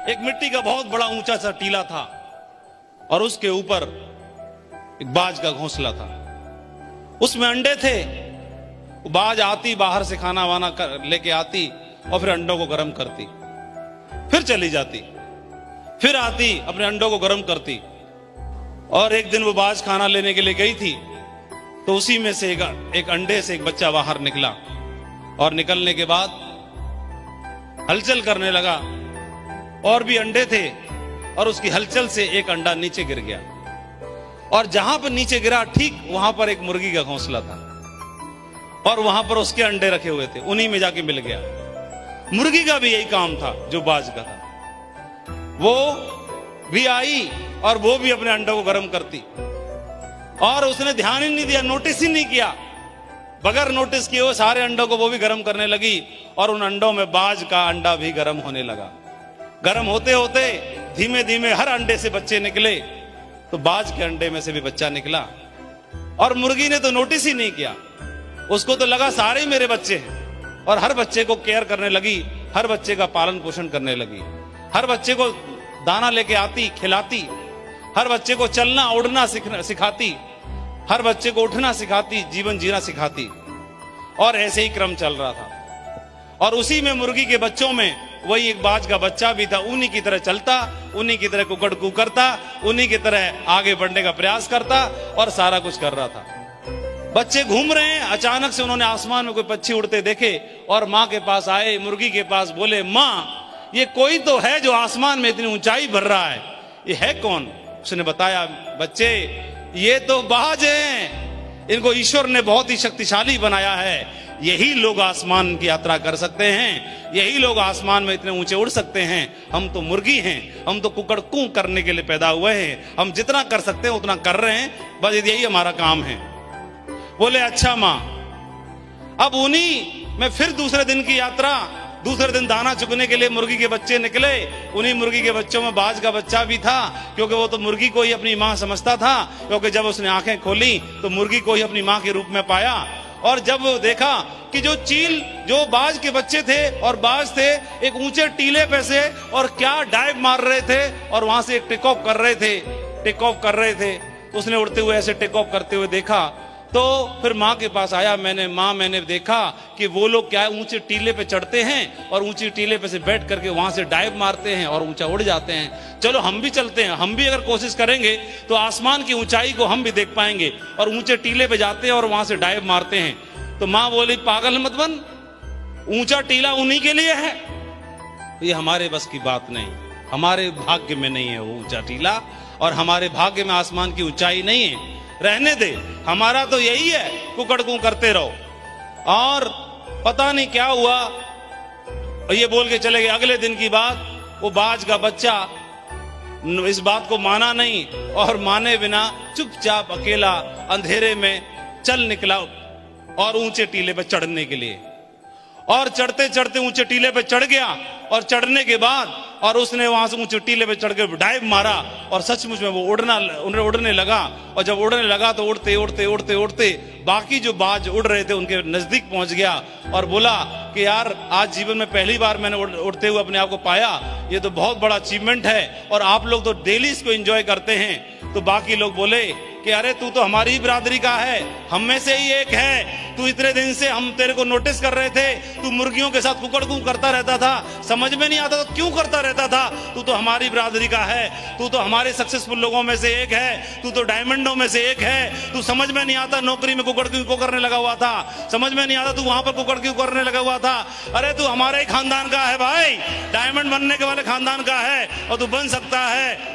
एक मिट्टी का बहुत बड़ा ऊंचा सा टीला था और उसके ऊपर एक बाज का घोंसला था। उसमें अंडे थे। बाज आती, बाहर से खाना वाना लेके आती और फिर अंडों को गर्म करती, फिर चली जाती, फिर आती, अपने अंडों को गर्म करती। और एक दिन वो बाज खाना लेने के लिए गई थी तो उसी में से एक अंडे से एक बच्चा बाहर निकला और निकलने के बाद हलचल करने लगा और भी अंडे थे और उसकी हलचल से एक अंडा नीचे गिर गया और जहां पर नीचे गिरा ठीक वहां पर एक मुर्गी का घोंसला था और वहां पर उसके अंडे रखे हुए थे, उन्हीं में जाके मिल गया। मुर्गी का भी यही काम था जो बाज का था। वो भी आई और वो भी अपने अंडों को गर्म करती और उसने ध्यान ही नहीं दिया, नोटिस ही नहीं किया। बगैर नोटिस किए वो सारे अंडों को वो भी गर्म करने लगी और उन अंडों में बाज का अंडा भी गर्म होने लगा। गर्म होते होते धीमे धीमे हर अंडे से बच्चे निकले तो बाज के अंडे में से भी बच्चा निकला और मुर्गी ने तो नोटिस ही नहीं किया। उसको तो लगा सारे ही मेरे बच्चे हैं और हर बच्चे को केयर करने लगी, हर बच्चे का पालन पोषण करने लगी, हर बच्चे को दाना लेके आती, खिलाती, हर बच्चे को चलना उड़ना सिखाती, हर बच्चे को उठना सिखाती, जीवन जीना सिखाती। और ऐसे ही क्रम चल रहा था। और उसी में मुर्गी के बच्चों में वही एक बाज का बच्चा भी था। उन्हीं की तरह चलता, उन्हीं की तरह कुकड़ कू करता, उन्हीं की तरह आगे बढ़ने का प्रयास करता और सारा कुछ कर रहा था। बच्चे घूम रहे हैं, अचानक से उन्होंने आसमान में कोई पक्षी उड़ते देखे और माँ के पास आए, मुर्गी के पास, बोले माँ ये कोई तो है जो आसमान में इतनी ऊंचाई भर रहा है, ये है कौन? उसने बताया बच्चे ये तो बाज हैं, इनको ईश्वर ने बहुत ही शक्तिशाली बनाया है, यही लोग आसमान की यात्रा कर सकते हैं, यही लोग आसमान में इतने ऊंचे उड़ सकते हैं। हम तो मुर्गी हैं, हम तो कुकड़ कू करने के लिए पैदा हुए हैं, हम जितना कर सकते हैं उतना कर रहे हैं, बस यही हमारा काम है। बोले अच्छा माँ। अब उन्हीं में फिर दूसरे दिन की यात्रा, दूसरे दिन दाना चुगने के लिए मुर्गी के बच्चे निकले। उन्हीं मुर्गी के बच्चों में बाज का बच्चा भी था, क्योंकि वो तो मुर्गी को ही अपनी माँ समझता था, क्योंकि जब उसने आंखें खोली तो मुर्गी को ही अपनी माँ के रूप में पाया। और जब वो देखा कि जो बाज के बच्चे थे और बाज थे एक ऊंचे टीले पे से और क्या डाइव मार रहे थे और वहां से एक टेक ऑफ कर रहे थे, तो उसने उड़ते हुए ऐसे टेक ऑफ करते हुए देखा। तो फिर माँ के पास आया, मैंने देखा कि वो लोग क्या ऊंचे टीले पे चढ़ते हैं और ऊंची टीले पे से बैठ करके वहां से डाइव मारते हैं और ऊंचा उड़ जाते हैं। चलो हम भी चलते हैं, हम भी अगर कोशिश करेंगे तो आसमान की ऊंचाई को हम भी देख पाएंगे। और ऊंचे टीले पे जाते हैं और वहां से डाइव मारते हैं। तो माँ बोली पागल मत बन, ऊंचा टीला उन्हीं के लिए है, ये हमारे बस की बात नहीं, हमारे भाग्य में नहीं है वो ऊंचा टीला और हमारे भाग्य में आसमान की ऊंचाई नहीं है, रहने दे, हमारा तो यही है कुकड़ कू करते रहो। और पता नहीं क्या हुआ, ये बोल के चले गए। अगले दिन की बात, वो बाज का बच्चा इस बात को माना नहीं और माने बिना चुपचाप अकेला अंधेरे में चल निकला और ऊंचे टीले पे चढ़ने के लिए। और चढ़ते चढ़ते ऊंचे टीले पे चढ़ गया और चढ़ने के बाद और उसने वहां से ऊंचे टीले पे चढ़ के डाइव मारा और सचमुच में वो उड़ने लगा। और जब उड़ने लगा तो उड़ते उड़ते उड़ते उड़ते बाकी जो बाज उड़ रहे थे उनके नजदीक पहुंच गया और बोला कि यार आज जीवन में पहली बार मैंने उड़ते हुए अपने आप को पाया, ये तो बहुत बड़ा अचीवमेंट है और आप लोग तो डेली इसको एंजॉय करते हैं। तो बाकी लोग बोले कि अरे तू तो हमारी ही बिरादरी का है, हम में से ही एक है, तू इतने दिन से हम तेरे को नोटिस कर रहे थे, तू मुर्गियों के साथ कुकड़ कू करता रहता था, समझ में नहीं आता तो क्यों करता रहता था, तू तो हमारी बिरादरी का है, तू तो हमारे सक्सेसफुल लोगों में से एक है, तू तो डायमंडों में से एक है, तू समझ में नहीं आता नौकरी में कुकड़ क्यों करने लगा हुआ था, समझ में नहीं आता तू वहां पर कुकड़ क्यों करने लगा हुआ था। अरे तू हमारे ही खानदान का है भाई, डायमंड बनने के वाले खानदान का है और तू बन सकता है।